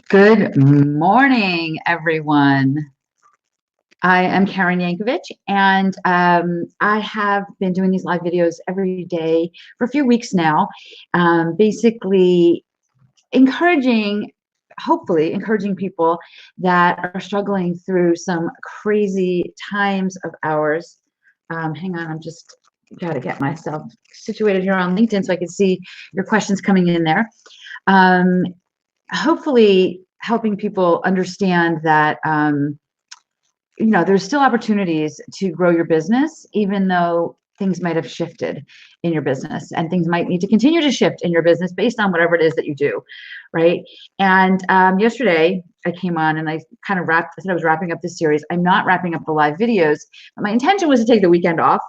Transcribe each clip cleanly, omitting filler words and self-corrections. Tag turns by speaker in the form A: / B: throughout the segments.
A: Good morning, everyone. I am Karen Yankovich, and I have been doing these live videos every day for a few weeks now, basically encouraging, hopefully encouraging people that are struggling through some crazy times of ours. Hang on, I'm just got to get myself situated here on LinkedIn so I can see your questions coming in there. Um, Hopefully helping people understand that there's still opportunities to grow your business even though things might have shifted in your business, and things might need to continue to shift in your business based on whatever it is that you do, right? And yesterday I came on and I kind of I said I was wrapping up this series. I'm not wrapping up the live videos, but my intention was to take the weekend off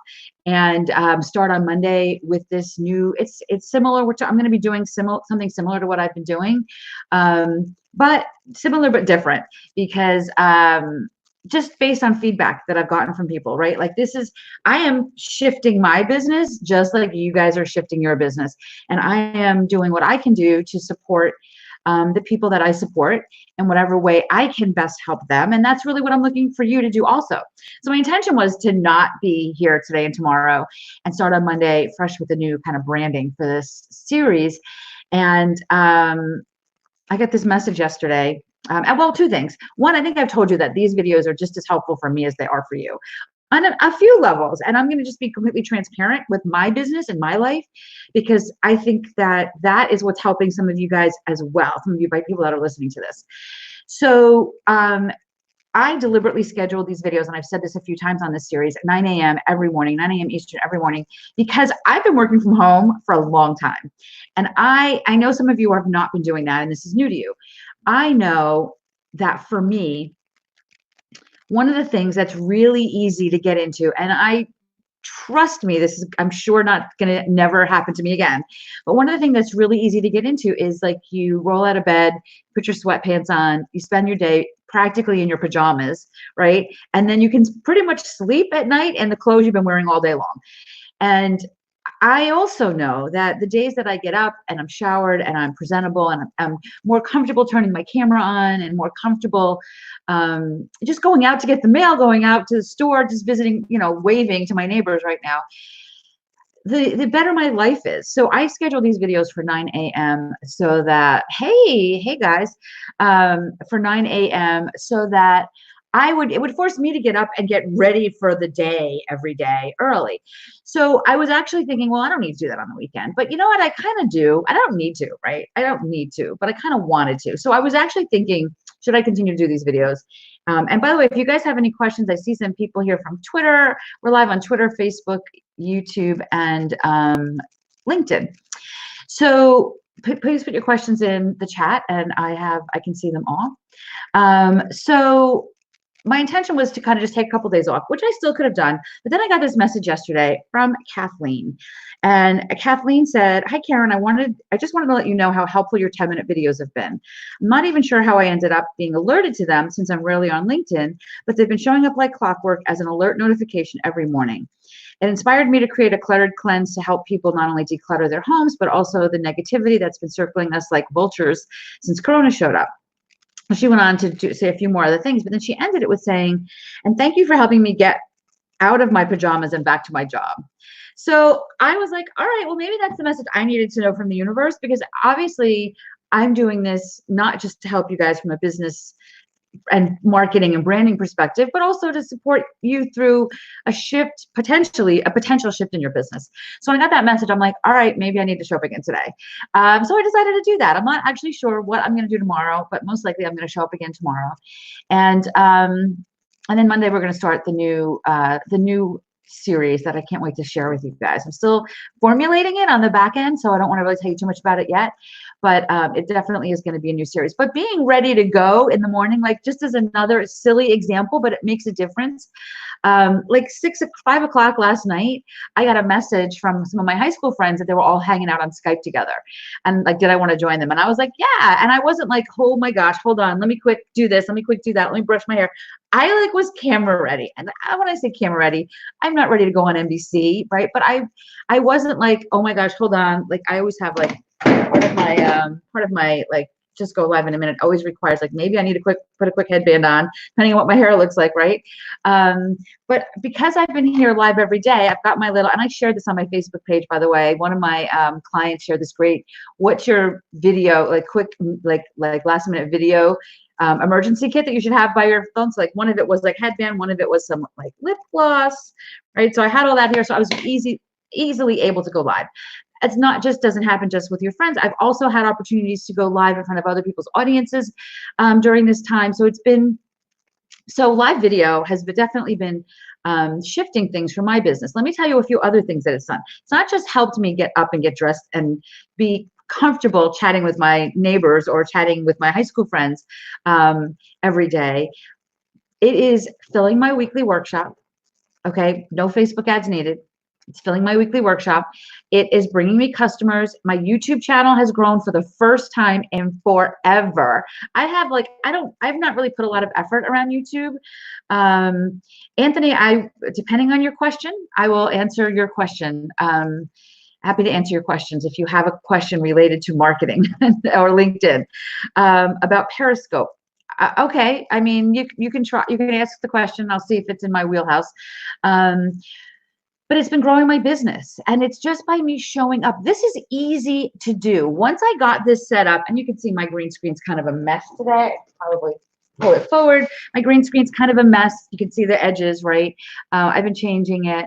A: and start on Monday with this new. It's similar. I'm going to be doing something similar to what I've been doing, but similar but different, because just based on feedback that I've gotten from people, right? Like I am shifting my business just like you guys are shifting your business. And I am doing what I can do to support the people that I support in whatever way I can best help them. And that's really what I'm looking for you to do also. So my intention was to not be here today and tomorrow and start on Monday fresh with a new kind of branding for this series. And I got this message yesterday. Well, two things. One, I think I've told you that these videos are just as helpful for me as they are for you on a few levels. And I'm going to just be completely transparent with my business and my life, because I think that that is what's helping some of you guys as well. Some of you people that are listening to this. So I deliberately scheduled these videos, and I've said this a few times on this series, at 9 a.m. every morning, 9 a.m. Eastern every morning, because I've been working from home for a long time. And I know some of you have not been doing that, and this is new to you. I know that for me, one of the things that's really easy to get into, and trust me, this is, I'm sure, not going to never happen to me again. But one of the things that's really easy to get into is, like, you roll out of bed, put your sweatpants on, you spend your day practically in your pajamas, right? And then you can pretty much sleep at night in the clothes you've been wearing all day long. And I also know that the days that I get up and I'm showered and I'm presentable and I'm more comfortable turning my camera on and more comfortable just going out to get the mail, going out to the store, just visiting, waving to my neighbors right now, the better my life is. So I schedule these videos for 9 a.m. so that, hey guys, for 9 a.m. so that it would force me to get up and get ready for the day every day early. So I was actually thinking, well, I don't need to do that on the weekend. But you know what? I kind of do. I don't need to, right? I don't need to, but I kind of wanted to. So I was actually thinking, should I continue to do these videos? And by the way, if you guys have any questions, I see some people here from Twitter. We're live on Twitter, Facebook, YouTube, and LinkedIn. So please put your questions in the chat, and I can see them all. So my intention was to kind of just take a couple of days off, which I still could have done. But then I got this message yesterday from Kathleen. And Kathleen said, "Hi, Karen, I just wanted to let you know how helpful your 10-minute videos have been. I'm not even sure how I ended up being alerted to them, since I'm rarely on LinkedIn, but they've been showing up like clockwork as an alert notification every morning. It inspired me to create a cluttered cleanse to help people not only declutter their homes, but also the negativity that's been circling us like vultures since Corona showed up." She went on to say a few more other things, but then she ended it with saying, "And thank you for helping me get out of my pajamas and back to my job." So I was like, all right, well, maybe that's the message I needed to know from the universe, because obviously I'm doing this not just to help you guys from a business and marketing and branding perspective, but also to support you through a potential shift in your business. So when I got that message, I'm like, all right, maybe I need to show up again today. So I decided to do that. I'm not actually sure what I'm going to do tomorrow, but most likely I'm going to show up again tomorrow. And then Monday we're going to start the new series that I can't wait to share with you guys. I'm still formulating it on the back end, so I don't want to really tell you too much about it yet, but it definitely is going to be a new series. But being ready to go in the morning, like, just as another silly example, but it makes a difference. Like 5 o'clock last night, I got a message from some of my high school friends that they were all hanging out on Skype together. And like, did I want to join them? And I was like, yeah. And I wasn't like, oh my gosh, hold on, let me quick do this. Let me quick do that. Let me brush my hair. I like was camera ready. And when I say camera ready, I'm not ready to go on NBC, right? But I wasn't like, oh my gosh, hold on. Like, I always have like part of my like just go live in a minute. It always requires like, maybe I need to put a quick headband on, depending on what my hair looks like, right? But because I've been here live every day, I've got my little, and I shared this on my Facebook page, by the way. One of my clients shared this great, what's your video, like quick, like last minute video emergency kit that you should have by your phone. So like one of it was like headband, one of it was some like lip gloss, right? So I had all that here. So I was easily able to go live. It's not just, doesn't happen just with your friends. I've also had opportunities to go live in front of other people's audiences during this time. So it's been, so live video has definitely been shifting things for my business. Let me tell you a few other things that it's done. It's not just helped me get up and get dressed and be comfortable chatting with my neighbors or chatting with my high school friends every day. It is filling my weekly workshop. Okay, no Facebook ads needed. It's filling my weekly workshop. It is bringing me customers. My YouTube channel has grown for the first time in forever. I've not really put a lot of effort around YouTube. Anthony, depending on your question, I will answer your question. Happy to answer your questions if you have a question related to marketing or LinkedIn about Periscope. Okay, I mean, you can try, you can ask the question. I'll see if it's in my wheelhouse. But it's been growing my business, and it's just by me showing up. This is easy to do. Once I got this set up, and you can see my green screen's kind of a mess today. Probably pull it forward. My green screen's kind of a mess. You can see the edges, right? I've been changing it.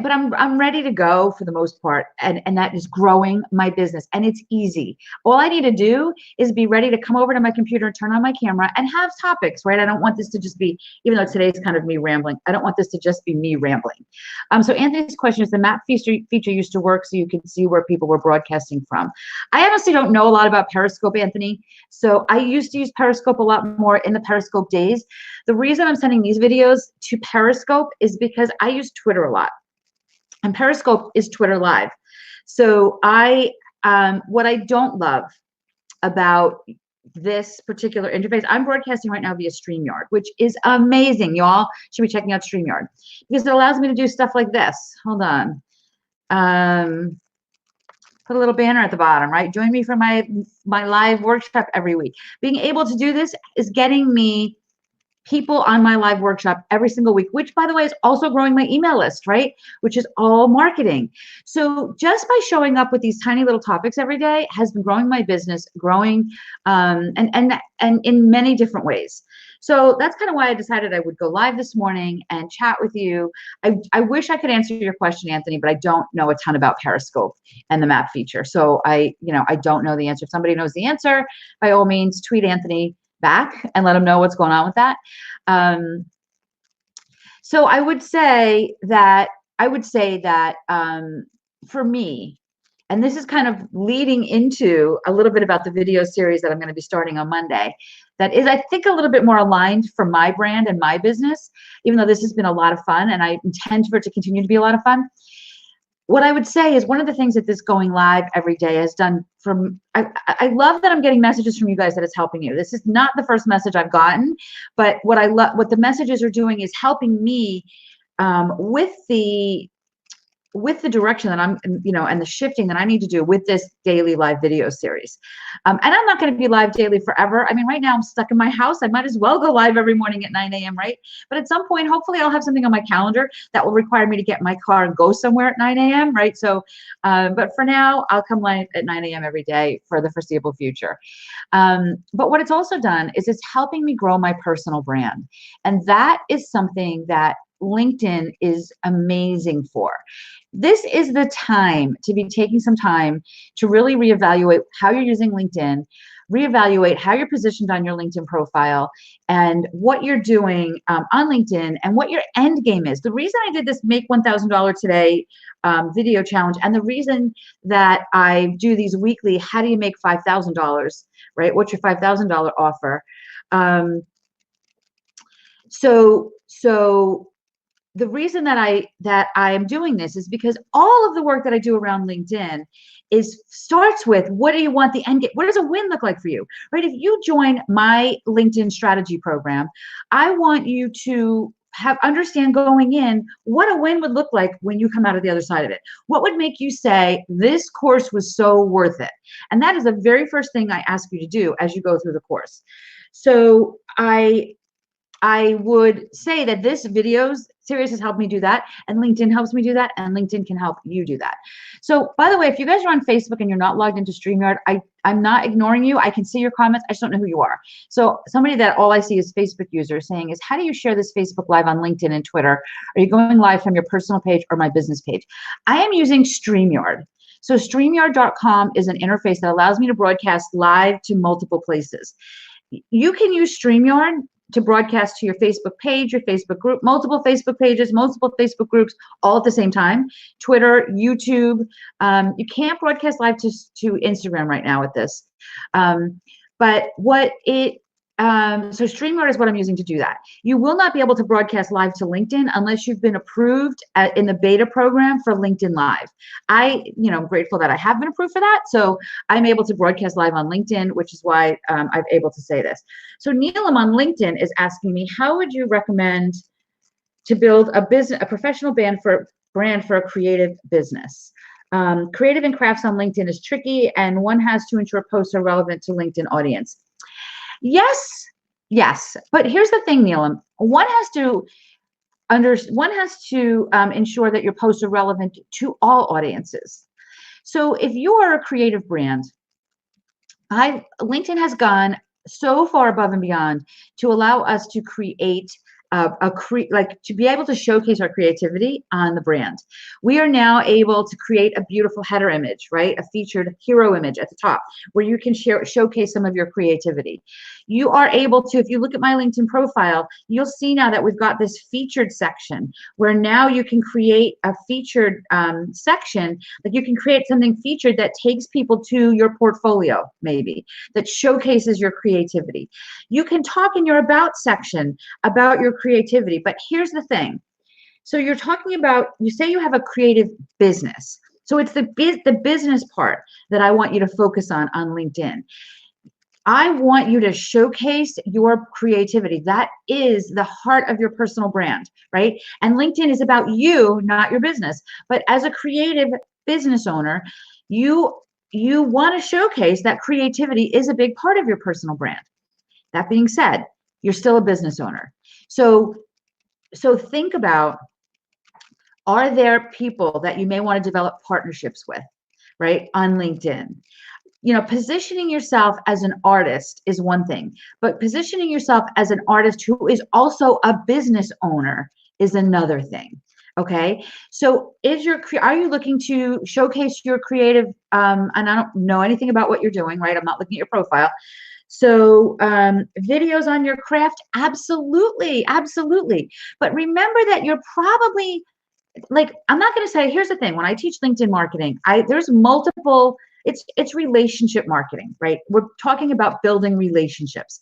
A: But I'm ready to go for the most part, and that is growing my business, and it's easy. All I need to do is be ready to come over to my computer, turn on my camera, and have topics, right? I don't want this to just be, even though today's kind of me rambling, I don't want this to just be me rambling. So Anthony's question is, the map feature used to work so you could see where people were broadcasting from. I honestly don't know a lot about Periscope, Anthony. So I used to use Periscope a lot more in the Periscope days. The reason I'm sending these videos to Periscope is because I use Twitter a lot. And Periscope is Twitter Live. So what I don't love about this particular interface, I'm broadcasting right now via StreamYard, which is amazing. Y'all should be checking out StreamYard because it allows me to do stuff like this. Hold on. Put a little banner at the bottom, right? Join me for my live workshop every week. Being able to do this is getting me people on my live workshop every single week, which by the way is also growing my email list, right? Which is all marketing. So just by showing up with these tiny little topics every day has been growing my business, growing and in many different ways. So that's kind of why I decided I would go live this morning and chat with you. I wish I could answer your question, Anthony, but I don't know a ton about Periscope and the map feature. So I don't know the answer. If somebody knows the answer, by all means, tweet Anthony back and let them know what's going on with that. So I would say that for me, and this is kind of leading into a little bit about the video series that I'm going to be starting on Monday, that is, I think, a little bit more aligned for my brand and my business, even though this has been a lot of fun and I intend for it to continue to be a lot of fun. What I would say is one of the things that this going live every day has done I love that I'm getting messages from you guys that it's helping you. This is not the first message I've gotten, but what the messages are doing is helping me with the direction that I'm, and the shifting that I need to do with this daily live video series. And I'm not going to be live daily forever. I mean, right now I'm stuck in my house. I might as well go live every morning at 9 a.m., right? But at some point, hopefully I'll have something on my calendar that will require me to get in my car and go somewhere at 9 a.m., right? So, but for now, I'll come live at 9 a.m. every day for the foreseeable future. But what it's also done is it's helping me grow my personal brand. And that is something that LinkedIn is amazing for. This is the time to be taking some time to really reevaluate how you're using LinkedIn, reevaluate how you're positioned on your LinkedIn profile and what you're doing on LinkedIn and what your end game is. The reason I did this Make $1,000 Today video challenge, and the reason that I do these weekly, how do you make $5,000, right? What's your $5,000 offer? So the reason that I am doing this is because all of the work that I do around LinkedIn starts with, what do you want the end game? What does a win look like for you, right? If you join my LinkedIn strategy program, I want you to understand going in what a win would look like when you come out of the other side of it. What would make you say this course was so worth it? And that is the very first thing I ask you to do as you go through the course. So I would say that this videos series has helped me do that, and LinkedIn helps me do that, and LinkedIn can help you do that. So by the way, if you guys are on Facebook and you're not logged into StreamYard, I'm not ignoring you. I can see your comments. I just don't know who you are. So somebody that all I see is Facebook users saying is, how do you share this Facebook Live on LinkedIn and Twitter? Are you going live from your personal page or my business page? I am using StreamYard. So StreamYard.com is an interface that allows me to broadcast live to multiple places. You can use StreamYard to broadcast to your Facebook page, your Facebook group, multiple Facebook pages, multiple Facebook groups, all at the same time. Twitter, YouTube. You can't broadcast live to Instagram right now with this. But what it, so StreamYard is what I'm using to do that. You will not be able to broadcast live to LinkedIn unless you've been approved in the beta program for LinkedIn Live. I'm grateful that I have been approved for that. So I'm able to broadcast live on LinkedIn, which is why I'm able to say this. So Neelam on LinkedIn is asking me, how would you recommend to build a professional brand for a creative business? Creative and crafts on LinkedIn is tricky, and one has to ensure posts are relevant to LinkedIn audience. Yes. But here's the thing, Neelam. One has to ensure that your posts are relevant to all audiences. So if you are a creative brand, LinkedIn has gone so far above and beyond to allow us to create to be able to showcase our creativity on the brand. We are now able to create a beautiful header image, right? A featured hero image at the top where you can showcase some of your creativity. You are able to, if you look at my LinkedIn profile, you'll see now that we've got this featured section where now you can create a featured section, like you can create something featured that takes people to your portfolio, maybe, that showcases your creativity. You can talk in your about section about your creativity. But here's the thing. So you're talking about, you say you have a creative business. So it's the business part that I want you to focus on LinkedIn. I want you to showcase your creativity. That is the heart of your personal brand, right? And LinkedIn is about you, not your business. But as a creative business owner, you want to showcase that creativity is a big part of your personal brand. That being said, you're still a business owner. So think about, are there people that you may want to develop partnerships with, right, on LinkedIn? Positioning yourself as an artist is one thing, but positioning yourself as an artist who is also a business owner is another thing. Okay, so are you looking to showcase your creative? And I don't know anything about what you're doing, right? I'm not looking at your profile. So videos on your craft, absolutely. But remember that you're probably, like, I'm not going to say, here's the thing. When I teach LinkedIn marketing, there's multiple, it's relationship marketing, right? We're talking about building relationships.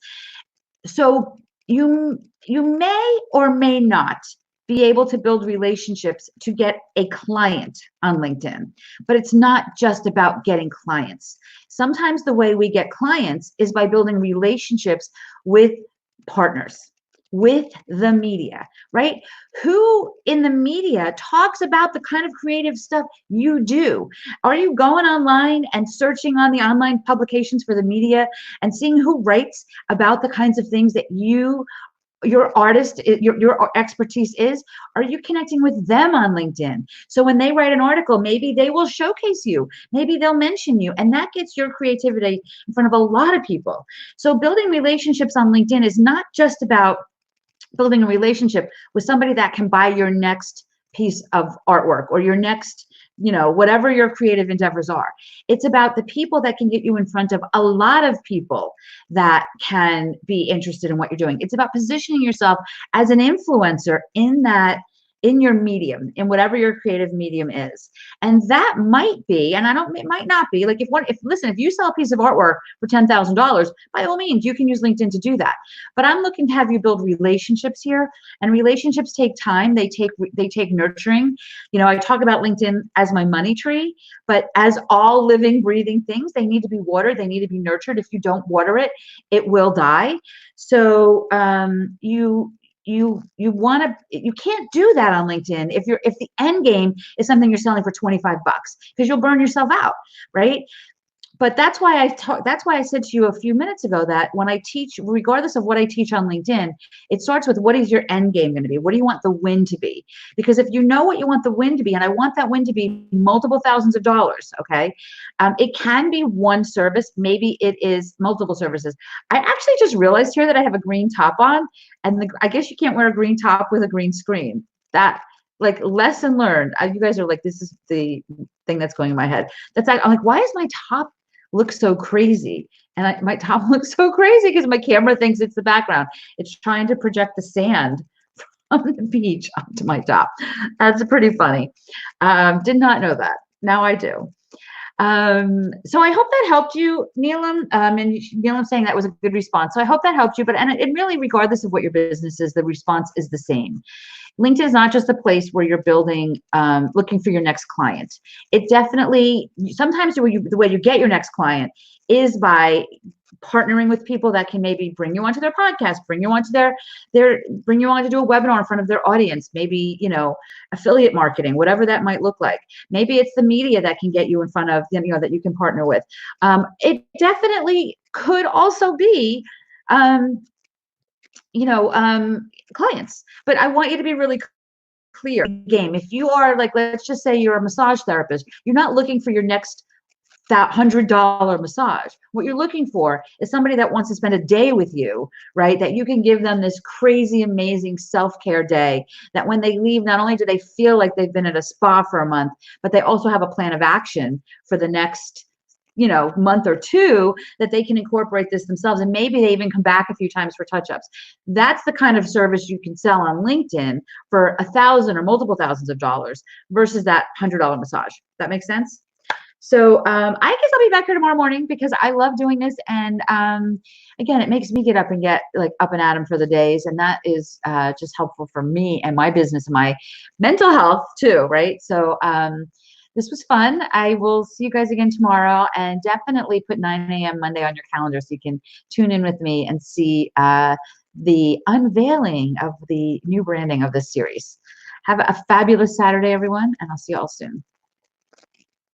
A: So you may or may not be able to build relationships to get a client on LinkedIn, but it's not just about getting clients. Sometimes the way we get clients is by building relationships with partners, with the media, right? Who in the media talks about the kind of creative stuff you do? Are you going online and searching on the online publications for the media and seeing who writes about the kinds of things that your artist, your expertise is? Are you connecting with them on LinkedIn? So when they write an article, maybe they will showcase you, maybe they'll mention you, and that gets your creativity in front of a lot of people. So building relationships on LinkedIn is not just about building a relationship with somebody that can buy your next piece of artwork or your next, whatever your creative endeavors are. It's about the people that can get you in front of a lot of people that can be interested in what you're doing. It's about positioning yourself as an influencer in your medium, in whatever your creative medium is. And that might be, and it might not be, like if you sell a piece of artwork for $10,000, by all means, you can use LinkedIn to do that. But I'm looking to have you build relationships here, and relationships take time. They take nurturing. I talk about LinkedIn as my money tree, but as all living, breathing things, they need to be watered. They need to be nurtured. If you don't water it, it will die. So you can't do that on LinkedIn if the end game is something you're selling for 25 bucks, because you'll burn yourself out, right? But that's why I said to you a few minutes ago that when I teach, regardless of what I teach on LinkedIn, it starts with, what is your end game going to be? What do you want the win to be? Because if you know what you want the win to be, and I want that win to be multiple thousands of dollars, okay, it can be one service, maybe it is multiple services. I actually just realized here that I have a green top on, and I guess you can't wear a green top with a green screen. That, like, lesson learned. You guys are like, this is the thing that's going in my head. I'm like, why is my top look so crazy? And my top looks so crazy because my camera thinks it's the background. It's trying to project the sand from the beach onto my top. That's pretty funny. Did not know that. Now I do. So I hope that helped you, Neelam. And Neelam saying that was a good response. So I hope that helped you. And really, regardless of what your business is, the response is the same. LinkedIn is not just a place where you're building, looking for your next client. It definitely, sometimes the way you get your next client is by partnering with people that can maybe bring you onto their podcast, bring you onto bring you on to do a webinar in front of their audience, maybe, affiliate marketing, whatever that might look like. Maybe it's the media that can get you in front of, that you can partner with. It definitely could also be, clients. But I want you to be really clear game. If you are, like, let's just say you're a massage therapist, you're not looking for your next that $100 massage. What you're looking for is somebody that wants to spend a day with you, right? That you can give them this crazy, amazing self-care day, that when they leave, not only do they feel like they've been at a spa for a month, but they also have a plan of action for the next month or two, that they can incorporate this themselves. And maybe they even come back a few times for touch-ups. That's the kind of service you can sell on LinkedIn for $1,000 or multiple thousands of dollars versus that $100 massage. That makes sense? So I guess I'll be back here tomorrow morning because I love doing this. And again, it makes me get up and get up and at 'em for the days. And that is just helpful for me and my business and my mental health too, right? So this was fun. I will see you guys again tomorrow, and definitely put 9 a.m. Monday on your calendar so you can tune in with me and see the unveiling of the new branding of this series. Have a fabulous Saturday, everyone, and I'll see you all soon.